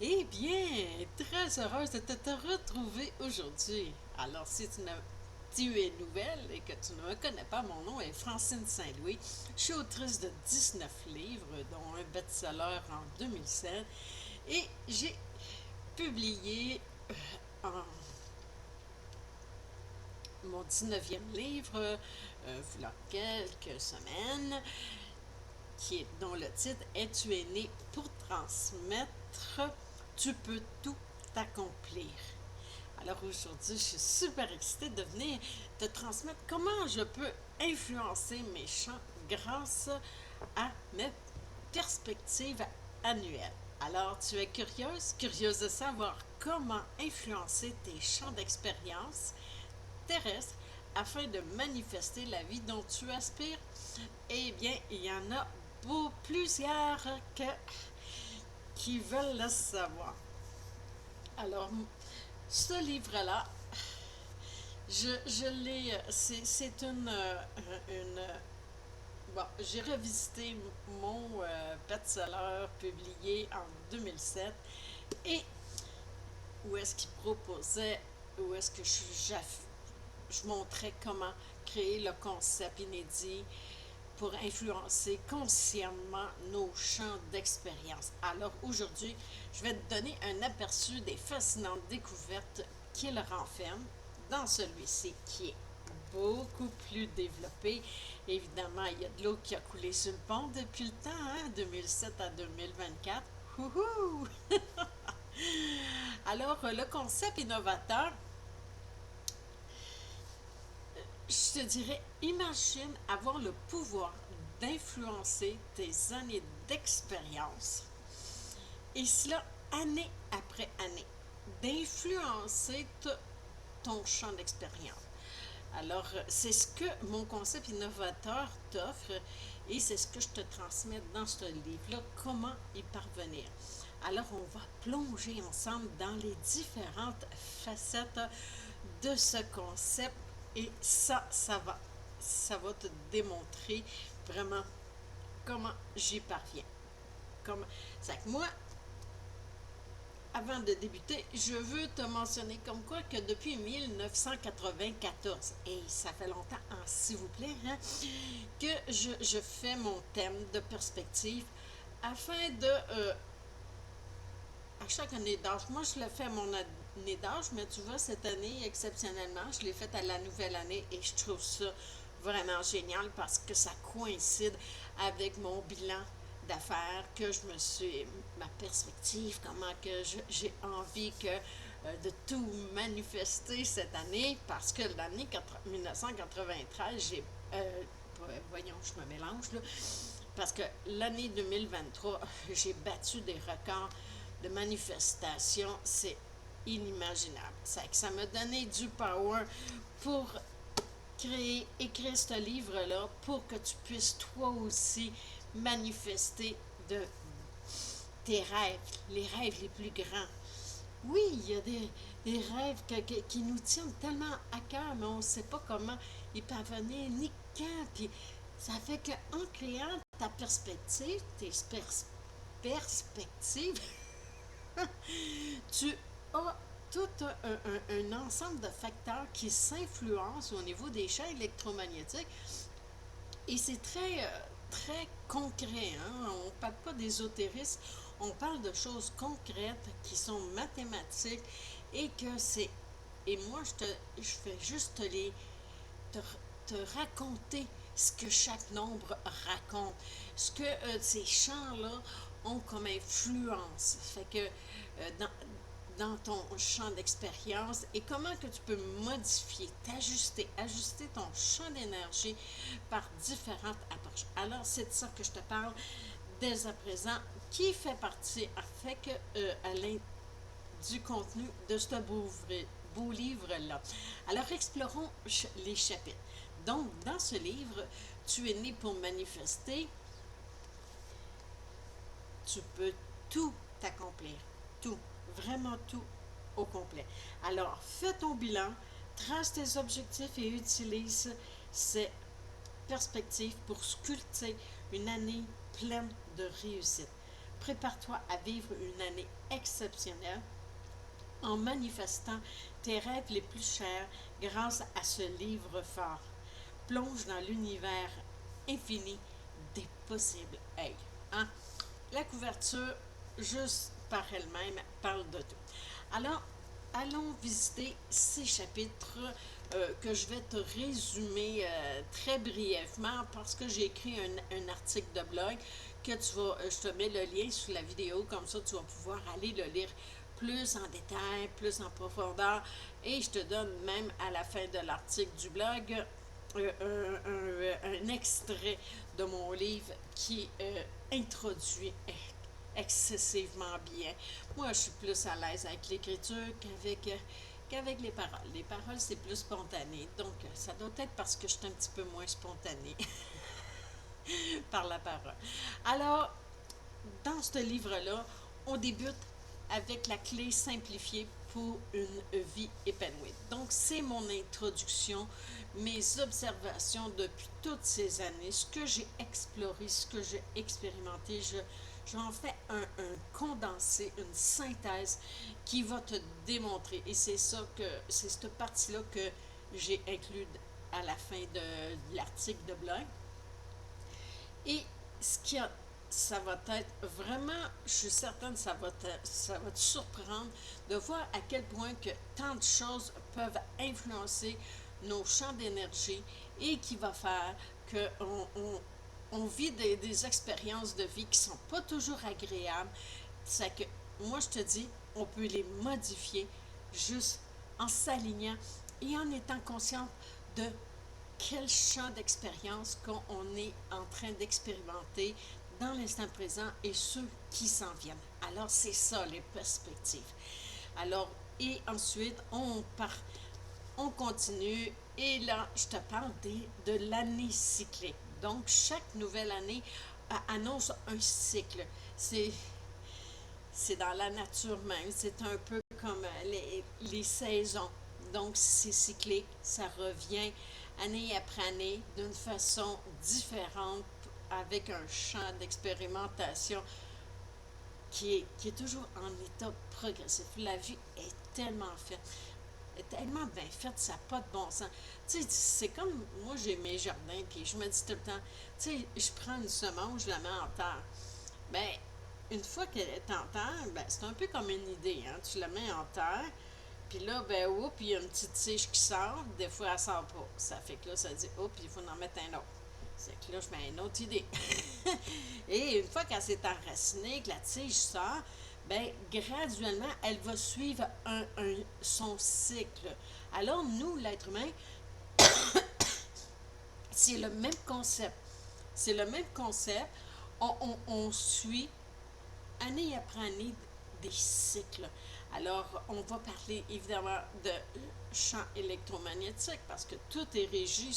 Eh bien, très heureuse de te retrouver aujourd'hui. Alors, si tu es nouvelle et que tu ne me connais pas, mon nom est Francine Saint-Louis. Je suis autrice de 19 livres, dont un best-seller en 2007. Et j'ai publié en mon 19e livre, il y a quelques semaines, dont le titre est Tu es né pour transmettre, tu peux tout accomplir. Alors aujourd'hui, je suis super excitée de venir te transmettre comment je peux influencer mes champs grâce à mes perspectives annuelles. Alors, tu es curieuse de savoir comment influencer tes champs d'expérience terrestres afin de manifester la vie dont tu aspires? Eh bien, il y en a plusieurs qui veulent le savoir. Alors, ce livre-là, je l'ai. C'est bon, j'ai revisité mon best-seller publié en 2007 et où est-ce qu'il proposait, où est-ce que je montrais comment créer le concept inédit pour influencer consciemment nos champs d'expérience. Alors aujourd'hui, je vais te donner un aperçu des fascinantes découvertes qu'il renferme dans celui-ci qui est beaucoup plus développé. Évidemment, il y a de l'eau qui a coulé sur le pont depuis le temps, hein, 2007 à 2024. Wouhou! Alors, le concept innovateur, je te dirais, imagine avoir le pouvoir d'influencer tes années d'expérience, et cela année après année, d'influencer ton champ d'expérience. Alors, c'est ce que mon concept innovateur t'offre et c'est ce que je te transmets dans ce livre-là, comment y parvenir. Alors, on va plonger ensemble dans les différentes facettes de ce concept et ça va te démontrer vraiment comment j'y parviens. Comme, c'est que moi, avant de débuter, je veux te mentionner comme quoi que depuis 1994, et ça fait longtemps, hein, s'il vous plaît, hein, que je fais mon thème de perspective afin de, à chaque année d'âge, moi je le fais à mon année d'âge, mais tu vois, cette année, exceptionnellement, je l'ai fait à la nouvelle année et je trouve ça vraiment génial parce que ça coïncide avec mon bilan d'affaires, que je me suis, ma perspective, comment que j'ai envie de tout manifester cette année, parce que l'année 1993, voyons, je me mélange là, parce que l'année 2023, j'ai battu des records de manifestation, c'est inimaginable. Ça m'a donné du power pour écrire ce livre-là pour que tu puisses toi aussi manifester de tes rêves, les rêves les plus grands. Oui, il y a des rêves qui nous tiennent tellement à cœur, mais on ne sait pas comment y parvenir, ni quand. Puis ça fait qu'en créant ta perspective, perspectives, tu as tout un ensemble de facteurs qui s'influencent au niveau des champs électromagnétiques. Et c'est très concret. Hein? On ne parle pas d'ésotérisme, on parle de choses concrètes qui sont mathématiques et que c'est. Et moi, je fais juste te, te raconter ce que chaque nombre raconte, ce que ces champs-là ont comme influence. Fait que dans ton champ d'expérience et comment que tu peux modifier, ajuster ton champ d'énergie par différentes approches. Alors, c'est de ça que je te parle dès à présent, qui fait partie, fait que, du contenu de ce beau livre-là. Alors, explorons les chapitres. Donc, dans ce livre, tu es né pour manifester, tu peux tout accomplir. Tout, vraiment tout au complet. Alors, fais ton bilan, trace tes objectifs et utilise ces perspectives pour sculpter une année pleine de réussite. Prépare-toi à vivre une année exceptionnelle en manifestant tes rêves les plus chers grâce à ce livre fort. Plonge dans l'univers infini des possibles. Hey, hein? La couverture, juste par elle-même, parle de tout. Alors, allons visiter ces chapitres que je vais te résumer très brièvement parce que j'ai écrit un article de blog que je te mets le lien sous la vidéo, comme ça tu vas pouvoir aller le lire plus en détail, plus en profondeur, et je te donne même à la fin de l'article du blog un extrait de mon livre qui introduit excessivement bien. Moi, je suis plus à l'aise avec l'écriture qu'avec les paroles. Les paroles, c'est plus spontané. Donc, ça doit être parce que je suis un petit peu moins spontanée par la parole. Alors, dans ce livre-là, on débute avec la clé simplifiée pour une vie épanouie. Donc, c'est mon introduction, mes observations depuis toutes ces années, ce que j'ai exploré, ce que j'ai expérimenté. J'en fais un condensé, une synthèse qui va te démontrer. Et c'est cette partie-là que j'ai inclus à la fin de l'article de blog. Et ce qui a, ça va être vraiment, je suis certaine que ça va te surprendre de voir à quel point que tant de choses peuvent influencer nos champs d'énergie et qui va faire qu'on vit des expériences de vie qui ne sont pas toujours agréables. C'est que, moi je te dis, on peut les modifier juste en s'alignant et en étant conscient de quel champ d'expérience qu'on est en train d'expérimenter dans l'instant présent et ceux qui s'en viennent. Alors, c'est ça, les perspectives. Alors, et ensuite, on continue et là, je te parle de l'année cyclique. Donc, chaque nouvelle année annonce un cycle. C'est dans la nature même. C'est un peu comme les saisons. Donc, c'est cyclique. Ça revient année après année d'une façon différente avec un champ d'expérimentation qui est toujours en état progressif. La vie est tellement faite, est tellement bien faite, ça n'a pas de bon sens. Tu sais, c'est comme moi, j'ai mes jardins, puis je me dis tout le temps, tu sais, je prends une semence, je la mets en terre. Ben, une fois qu'elle est en terre, ben, c'est un peu comme une idée, hein? Tu la mets en terre, puis là, ben, oups, il y a une petite tige qui sort, des fois, elle sort pas. Ça fait que là, ça dit, oups, il faut en mettre un autre. C'est que là, je mets une autre idée. Et une fois qu'elle s'est enracinée, que la tige sort, ben, graduellement, elle va suivre son cycle. Alors, nous, l'être humain, c'est le même concept. C'est le même concept. On suit année après année des cycles. Alors, on va parler évidemment de champs électromagnétiques parce que tout est régi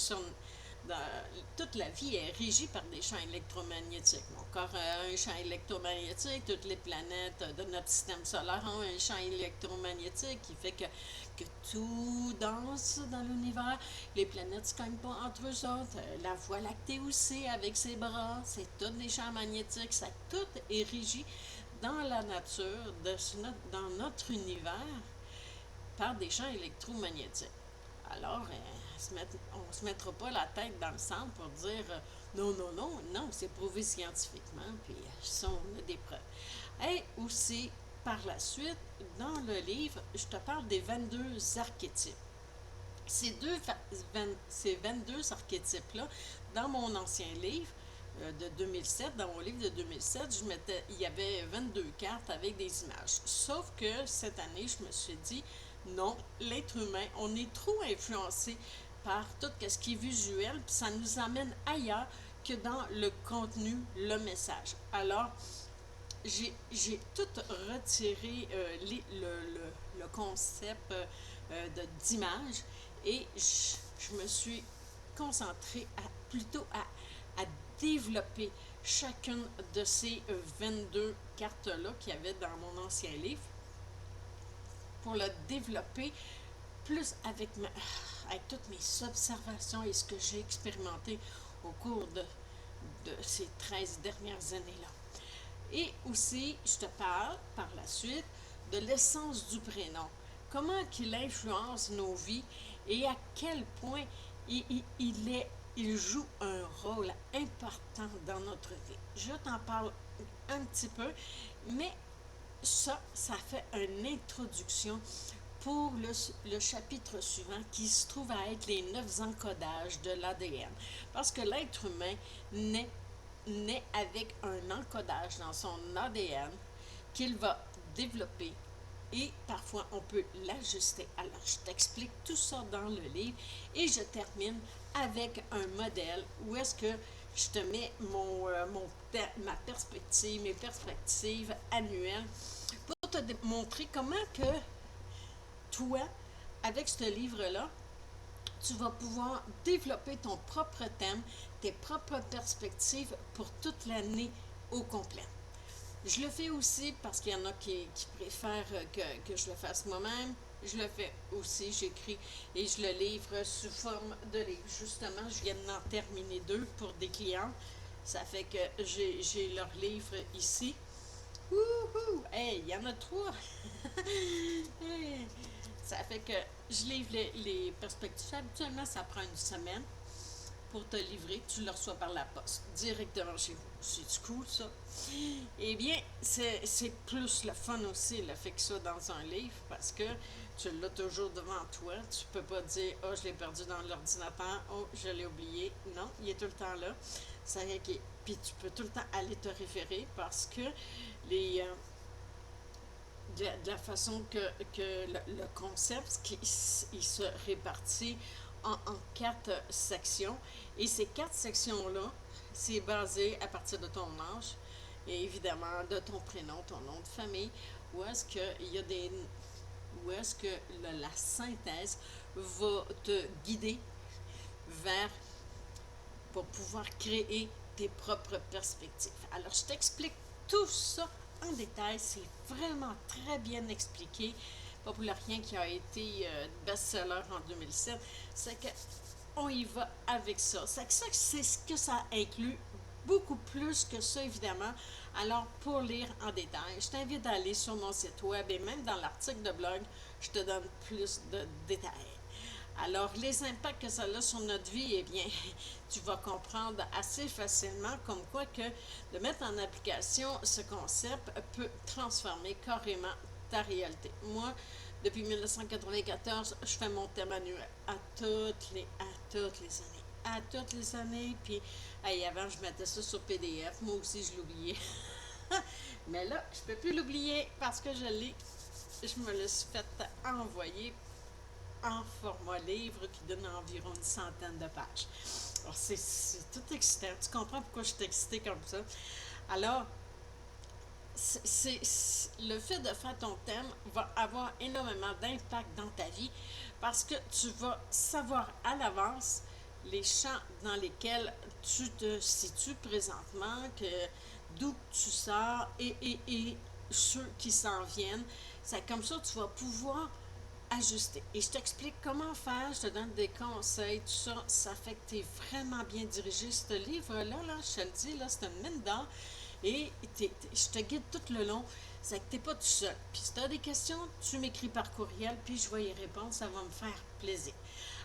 toute la vie est régie par des champs électromagnétiques. Mon corps a un champ électromagnétique, toutes les planètes de notre système solaire ont un champ électromagnétique qui fait que tout danse dans l'univers. Les planètes ne se cognent pas entre eux autres. La Voie lactée aussi, avec ses bras, c'est tous des champs magnétiques. Ça, tout est régi dans la nature, dans notre univers, par des champs électromagnétiques. Alors, on ne se mettra pas la tête dans le centre pour dire non, non, non, non, c'est prouvé scientifiquement, puis ça, on a des preuves. Et aussi, par la suite, dans le livre, je te parle des 22 archétypes. Ces 22 archétypes-là, dans mon ancien livre, de 2007, dans mon livre de 2007, il y avait 22 cartes avec des images. Sauf que cette année, je me suis dit, non, l'être humain, on est trop influencé par tout ce qui est visuel, puis ça nous amène ailleurs que dans le contenu, le message. Alors, j'ai tout retiré le concept d'image et je me suis concentrée plutôt à développer chacune de ces 22 cartes-là qu'il y avait dans mon ancien livre pour le développer plus avec toutes mes observations et ce que j'ai expérimenté au cours de ces 13 dernières années-là. Et aussi, je te parle par la suite de l'essence du prénom. Comment qu'il influence nos vies et à quel point il joue un rôle important dans notre vie. Je t'en parle un petit peu, mais ça fait une introduction pour le chapitre suivant qui se trouve à être les 9 encodages de l'ADN. Parce que l'être humain naît avec un encodage dans son ADN qu'il va développer et parfois on peut l'ajuster. Alors, je t'explique tout ça dans le livre et je termine avec un modèle où est-ce que je te mets ma perspective, mes perspectives annuelles pour te montrer comment que toi, avec ce livre-là, tu vas pouvoir développer ton propre thème, tes propres perspectives pour toute l'année au complet. Je le fais aussi parce qu'il y en a qui préfèrent que je le fasse moi-même. Je le fais aussi, j'écris et je le livre sous forme de livre. Justement, je viens d'en terminer 2 pour des clients. Ça fait que j'ai leur livre ici. Wouhou! Hey, il y en a 3! Hey. Ça fait que je livre les perspectives. Habituellement, ça prend une semaine pour te livrer. Tu le reçois par la poste, directement chez vous. C'est cool, ça? Eh bien, c'est plus le fun aussi, le fait que ça dans un livre, parce que tu l'as toujours devant toi. Tu peux pas dire, oh, je l'ai perdu dans l'ordinateur, oh, je l'ai oublié. Non, il est tout le temps là. Puis tu peux tout le temps aller te référer parce que les... de la façon que le concept, il se répartit en 4 sections. Et ces 4 sections-là, c'est basé à partir de ton âge et évidemment de ton prénom, ton nom de famille, où est-ce qu'il y a des... où est-ce que la synthèse va te guider vers pour pouvoir créer tes propres perspectives. Alors, je t'explique tout ça en détail. C'est vraiment très bien expliqué. Pas pour rien qui a été best-seller en 2007. C'est que on y va avec ça. C'est ce que ça inclut. Beaucoup plus que ça, évidemment. Alors, pour lire en détail, je t'invite à aller sur mon site web et même dans l'article de blog, je te donne plus de détails. Alors, les impacts que ça a sur notre vie, eh bien, tu vas comprendre assez facilement comme quoi que de mettre en application ce concept peut transformer carrément ta réalité. Moi, depuis 1994, je fais mon thème annuel à toutes les années. À toutes les années, puis hey, avant, je mettais ça sur PDF. Moi aussi, je l'oubliais. Mais là, je ne peux plus l'oublier parce que je me le suis fait envoyer en format livre qui donne environ une centaine de pages. Alors, c'est tout excitant. Tu comprends pourquoi je suis excitée comme ça? Alors, le fait de faire ton thème va avoir énormément d'impact dans ta vie parce que tu vas savoir à l'avance les champs dans lesquels tu te situes présentement, d'où tu sors et ceux qui s'en viennent. C'est comme ça que tu vas pouvoir ajuster. Et je t'explique comment faire, je te donne des conseils, tout ça. Ça fait que tu es vraiment bien dirigé. Ce livre-là, je te le dis, là, c'est une mine d'or. Et je te guide tout le long. C'est que tu n'es pas tout seul. Puis si tu as des questions, tu m'écris par courriel, puis je vais y répondre. Ça va me faire plaisir.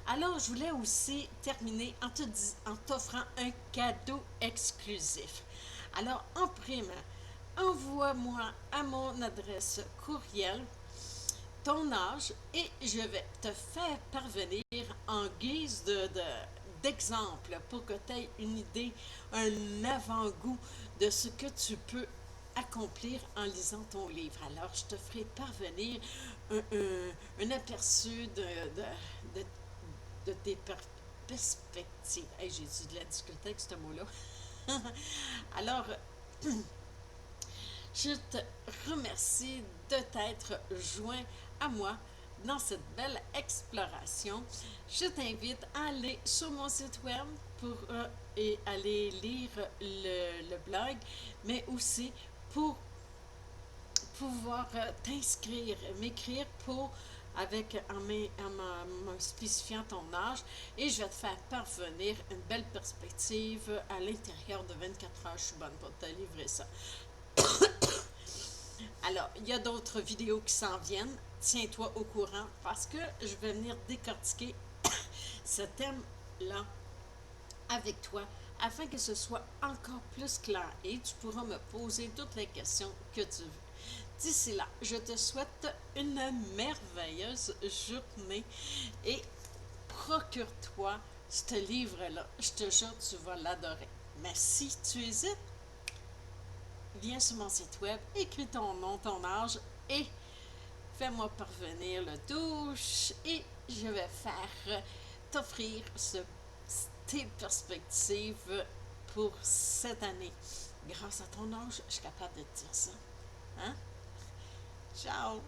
Alors, je voulais aussi terminer en t'offrant un cadeau exclusif. Alors, en prime, envoie-moi à mon adresse courriel ton âge et je vais te faire parvenir en guise d'exemple pour que tu aies une idée, un avant-goût de ce que tu peux accomplir en lisant ton livre. Alors, je te ferai parvenir un aperçu de tes perspectives. Hey, j'ai dit de la difficulté avec ce mot-là. Alors, je te remercie de t'être joint à moi dans cette belle exploration. Je t'invite à aller sur mon site web pour et aller lire le blog, mais aussi pour pouvoir t'inscrire, m'écrire pour en spécifiant ton âge et je vais te faire parvenir une belle perspective à l'intérieur de 24 heures. Je suis bonne pour te livrer ça. Alors, il y a d'autres vidéos qui s'en viennent. Tiens-toi au courant parce que je vais venir décortiquer ce thème-là avec toi afin que ce soit encore plus clair et tu pourras me poser toutes les questions que tu veux. D'ici là, je te souhaite une merveilleuse journée et procure-toi ce livre-là. Je te jure, tu vas l'adorer. Mais si tu hésites, viens sur mon site web, écris ton nom, ton âge et fais-moi parvenir le douche et je vais faire t'offrir tes perspectives pour cette année. Grâce à ton âge, je suis capable de te dire ça. Hein? Ciao!